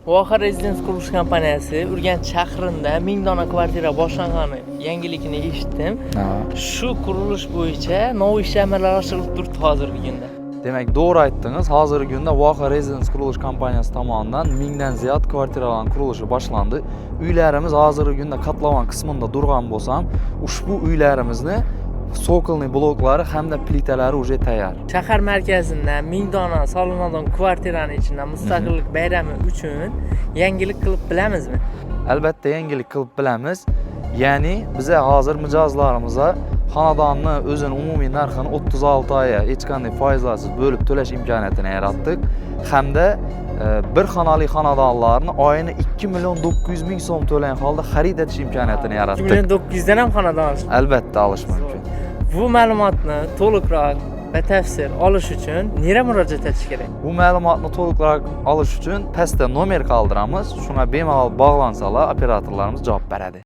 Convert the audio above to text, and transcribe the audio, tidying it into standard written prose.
Voha Rezidens qurilish kompaniyasi Urganch shahrida 1000 dona kvartira boshlangani yangilikini eshitdim. Shu qurilish bo'yicha nov ish amallar oshirilib turibdi hozirgi kunda. Demak, to'g'ri aytdingiz. Hozirgi kunda Voha Rezidens qurilish kompaniyasi tomonidan 1000 dan ziyod kvartiralarning qurilishi boshlandi. Uylarimiz hozirgi kunda qatlamon qismida turgan bo'lsam, ushbu uylarimizni sokolniy bloklari hamda plitalari уже tayyor. Shahar markazida 1000 dona solinadigan kvartiraning ichida mustaqillik bayrami uchun yangilik qilib bilamizmi? Albatta yangilik qilib bilamiz. Ya'ni biz hozir mijozlarimizga xonadonni o'zini umumiy narxini 36 oyga hech qanday foizlarsiz bo'lib to'lash imkoniyatini yaratdik. Hamda bir xonali xonadonlarni oyini 2.900.000 so'm to'lagan holda xarid etish imkoniyatini yaratdik. 2.900 dan ham xonadon olish. Albatta olish mumkin. Bu ma'lumotni to'liqroq batafsil olish uchun nega murojaat etish kerak? Bu ma'lumotni to'liqroq olish uchun pastda nomer qoldiramiz. Shunga bemalol bog'lansalar operatorlarimiz javob beradi.